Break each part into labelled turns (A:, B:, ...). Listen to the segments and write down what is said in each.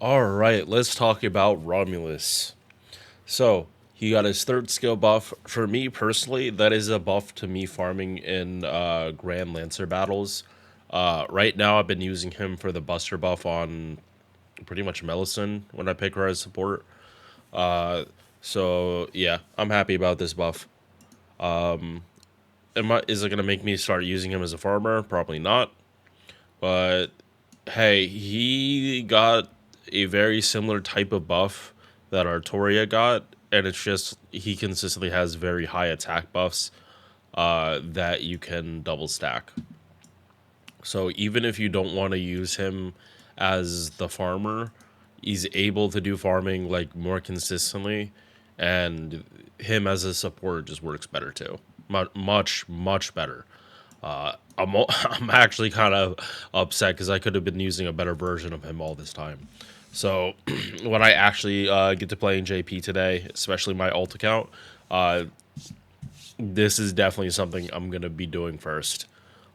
A: All right, let's talk about Romulus. So he got his third skill buff. For me personally, that is a buff to me farming in Grand Lancer battles. Right now, I've been using him for the Buster buff on pretty much Melisson when I pick her as support. So yeah, I'm happy about this buff. Is it gonna make me start using him as a farmer? Probably not. But hey, he got a very similar type of buff that Artoria got, and it's just he consistently has very high attack buffs that you can double stack. So even if you don't want to use him as the farmer, he's able to do farming like more consistently, and him as a support just works better too. Much better. I'm actually kind of upset because I could have been using a better version of him all this time. So when I actually get to playing JP today, especially my alt account, uh, this is definitely something I'm gonna be doing first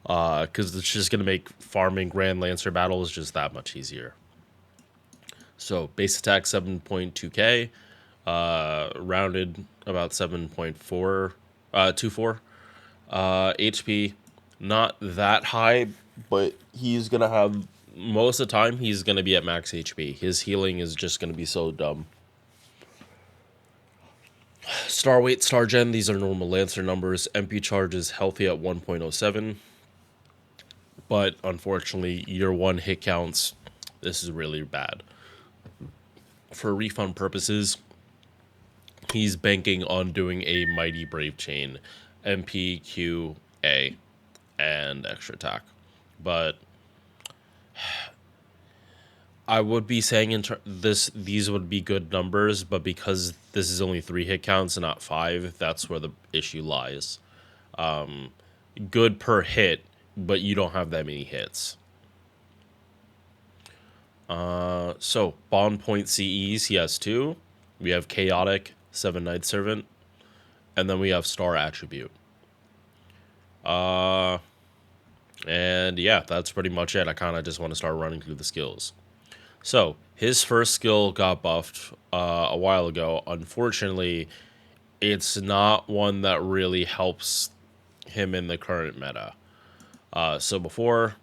A: because it's just gonna make farming Grand Lancer battles just that much easier. So base attack 7.2k, rounded about 7.4, 24. HP not that high, but he's gonna have most of the time he's gonna be at max HP. His healing is just gonna be so dumb. Star weight, star gen, these are normal Lancer numbers. MP charge is healthy at 1.07, but unfortunately, year one hit counts. This is really bad. For refund purposes, he's banking on doing a Mighty Brave Chain, MPQA, and extra attack. But I would be saying these would be good numbers, but because this is only 3 hit counts and not 5, that's where the issue lies. Good per hit, but you don't have that many hits. So bond point CEs, he has 2. We have chaotic, 7 Night Servant, and then we have star attribute. And yeah, that's pretty much it. I kind of just want to start running through the skills. So his first skill got buffed a while ago. Unfortunately, it's not one that really helps him in the current meta. So before,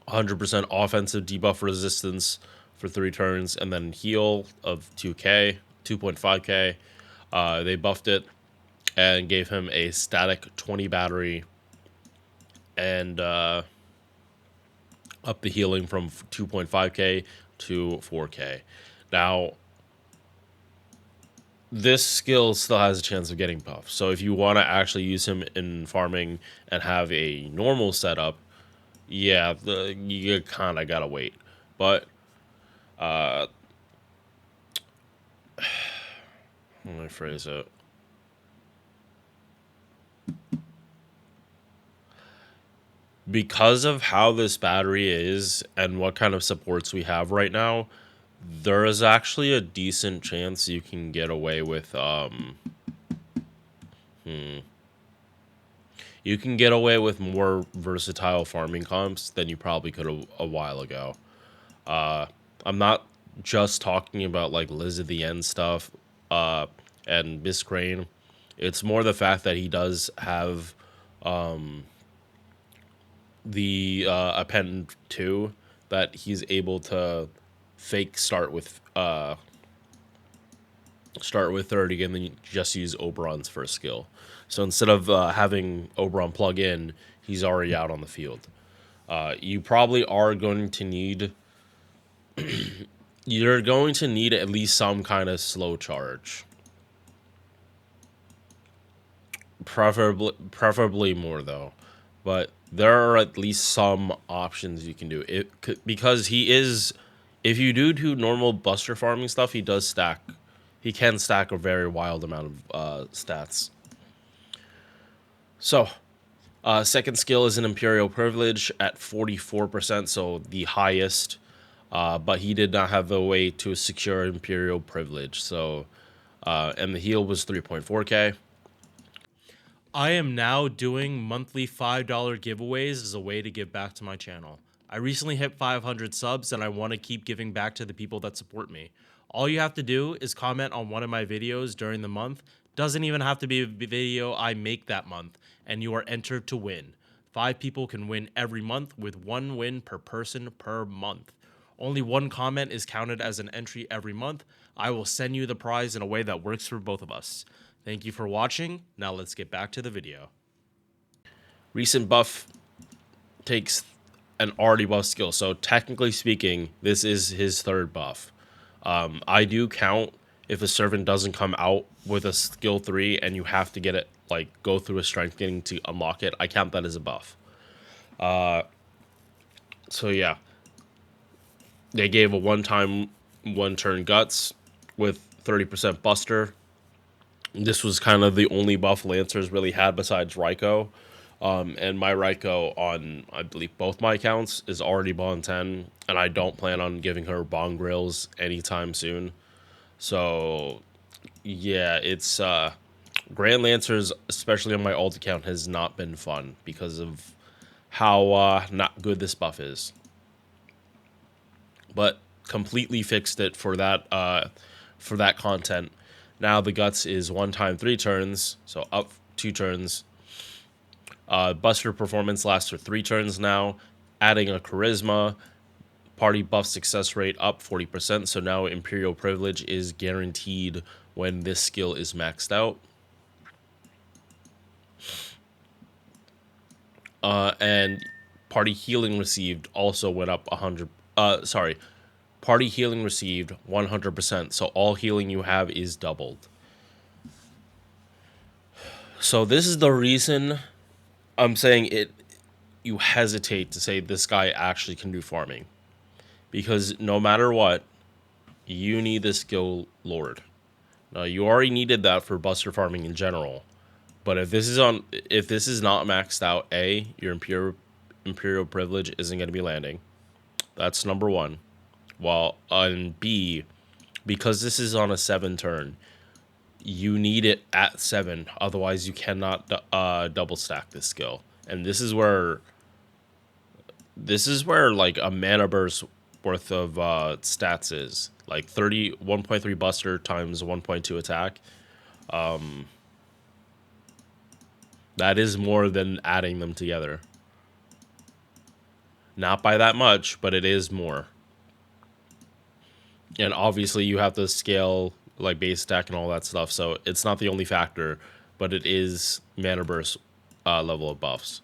A: 100% offensive debuff resistance for 3 turns, and then heal of 2k, 2.5k. They buffed it and gave him a static 20 battery and up the healing from 2.5k to 4k. Now, this skill still has a chance of getting buffed. So if you want to actually use him in farming and have a normal setup, yeah, you kind of gotta wait. But let me phrase it. Because of how this battery is and what kind of supports we have right now, there is actually a decent chance you can get away with you can get away with more versatile farming comps than you probably could a while ago. I'm not just talking about like Liz at the End stuff and Miss Crane. It's more the fact that he does have the append 2 that he's able to fake start with 30 and then just use Oberon's first skill. So instead of having Oberon plug in, he's already out on the field. You probably are going to need you're going to need at least some kind of slow charge. Preferably more though. But there are at least some options you can do. Because he is if you do normal buster farming stuff, he does stack. He can stack a very wild amount of stats. So, second skill is an Imperial Privilege at 44%, so the highest. But he did not have a way to secure Imperial Privilege. So, and the heal was 3.4k. I am now doing monthly $5 giveaways as a way to give back to my channel. I recently hit 500 subs and I want to keep giving back to the people that support me. All you have to do is comment on one of my videos during the month. Doesn't even have to be a video I make that month, and you are entered to win. 5 people can win every month with 1 win per person per month. Only 1 comment is counted as an entry every month. I will send you the prize in a way that works for both of us. Thank you for watching. Now let's get back to the video. Recent buff takes an already buff skill. So technically speaking, this is his 3rd buff. I do count if a servant doesn't come out with a skill 3 and you have to get it, like, go through a strength gain to unlock it. I count that as a buff. So yeah, they gave a 1-time 1-turn guts with 30% buster. This was kind of the only buff Lancers really had besides Raikou. And my Raikou on, I believe, both my accounts is already Bond 10, and I don't plan on giving her Bond Grills anytime soon. So, yeah, it's, Grand Lancers, especially on my alt account, has not been fun because of how, not good this buff is. But completely fixed it for that content. Now the guts is 1-time 3 turns, so up 2 turns. Buster performance lasts for 3 turns now, adding a charisma. Party buff success rate up 40%, so now Imperial Privilege is guaranteed when this skill is maxed out. And party healing received also went up 100. Party healing received 100%, so all healing you have is doubled. So this is the reason I'm saying it. You hesitate to say this guy actually can do farming, because no matter what, you need the skill Lord. Now you already needed that for buster farming in general, but if this is not maxed out, A, your Imperial Privilege isn't going to be landing. That's number 1. While on B, because this is on a 7 turn, you need it at 7. Otherwise, you cannot double stack this skill. And this is where like a mana burst worth of stats is, like 1.3 buster times 1.2 attack. That is more than adding them together. Not by that much, but it is more. And obviously you have to scale like base stack and all that stuff, so it's not the only factor, but it is mana burst level of buffs.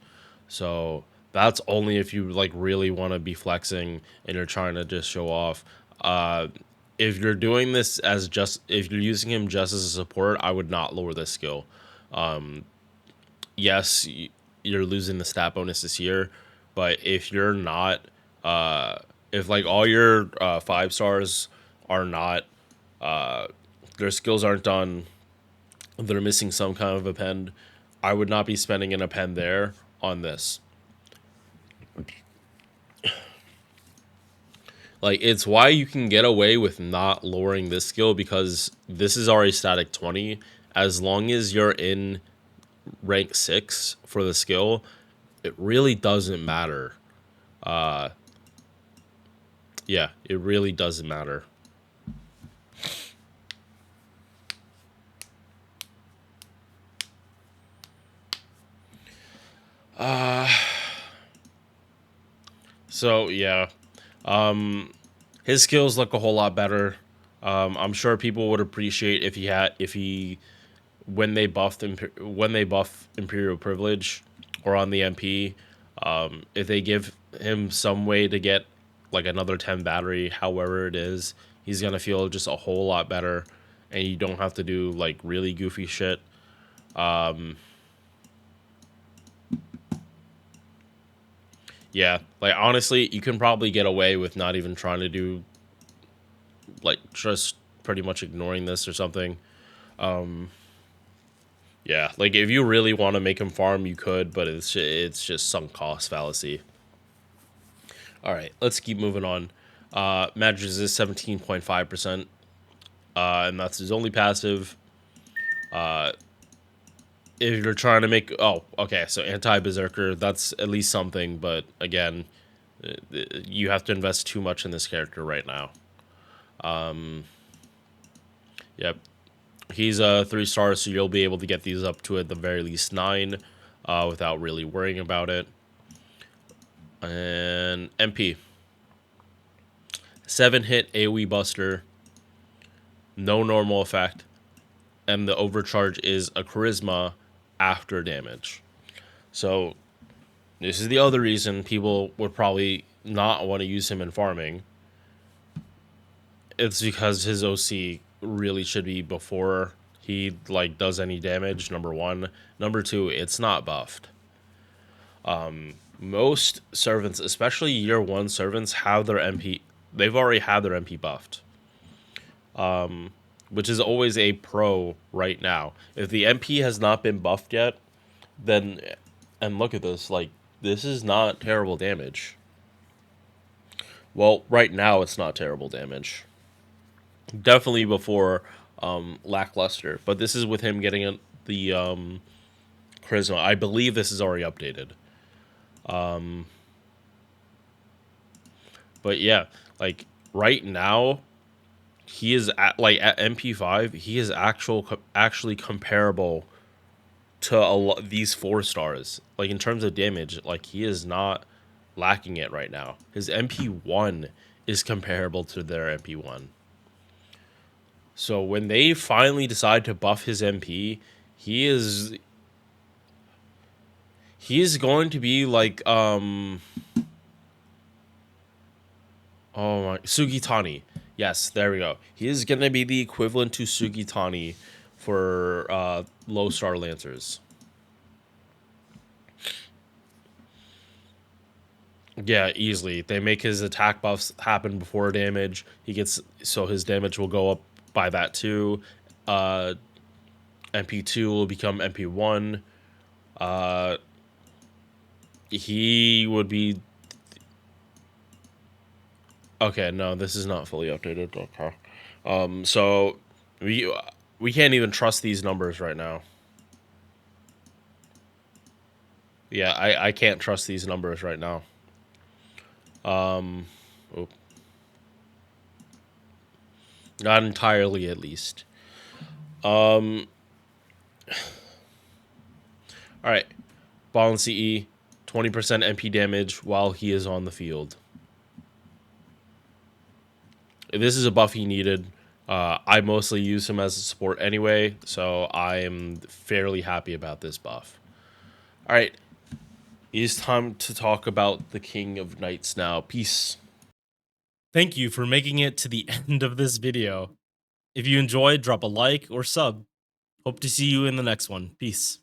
A: So that's only if you like really want to be flexing and you're trying to just show off. If you're doing this as if you're using him just as a support, I would not lower this skill. Yes, you're losing the stat bonuses here, but if you're not, if like all your 5 stars are not, their skills aren't done, they're missing some kind of append, I would not be spending an append there on this. Like, it's why you can get away with not lowering this skill, because this is already static 20. As long as you're in rank 6 for the skill, it really doesn't matter. Yeah, it really doesn't matter. So yeah, his skills look a whole lot better. I'm sure people would appreciate if he when they buff Imperial Privilege or on the MP, if they give him some way to get like another 10 battery, however it is, he's gonna feel just a whole lot better, and you don't have to do like really goofy shit. Yeah, like honestly, you can probably get away with not even trying to do, like, just pretty much ignoring this or something. Yeah, like if you really want to make him farm, you could, but it's just sunk cost fallacy. All right, let's keep moving on. Magic is 17.5%, and that's his only passive. If you're trying to make... Oh, okay, so anti-Berserker, that's at least something, but again, You have to invest too much in this character right now. Yep. He's a 3-star, so you'll be able to get these up to at the very least 9 without really worrying about it. And MP. 7-hit AoE buster. No normal effect. And the overcharge is a charisma after damage. So this is the other reason people would probably not want to use him in farming. It's because his OC really should be before he like does any damage, number one. Number two, it's not buffed. Most servants, especially year 1 servants, have their MP. They've already had their MP buffed, which is always a pro right now. If the MP has not been buffed yet, then, and look at this, like, this is not terrible damage. Well, right now it's not terrible damage. Definitely before lackluster, but this is with him getting the charisma. I believe this is already updated. But yeah, like right now, he is at MP5. He is actually comparable to these 4-stars. Like in terms of damage, like he is not lacking it right now. His MP1 is comparable to their MP1. So when they finally decide to buff his MP, he is going to be like oh my, Sugitani. Yes, there we go. He is going to be the equivalent to Sugitani for low star lancers. Yeah, easily. They make his attack buffs happen before damage. He gets, so his damage will go up by that too. MP2 will become MP1. He would be, okay, no, this is not fully updated. Okay. So we can't even trust these numbers right now. Yeah, I can't trust these numbers right now. Not entirely, at least. All right. Ball and CE, 20% MP damage while he is on the field. This is a buff he needed. I mostly use him as a support anyway, so I am fairly happy about this buff. All right. It is time to talk about the King of Knights now. Peace.
B: Thank you for making it to the end of this video. If you enjoyed, drop a like or sub. Hope to see you in the next one. Peace.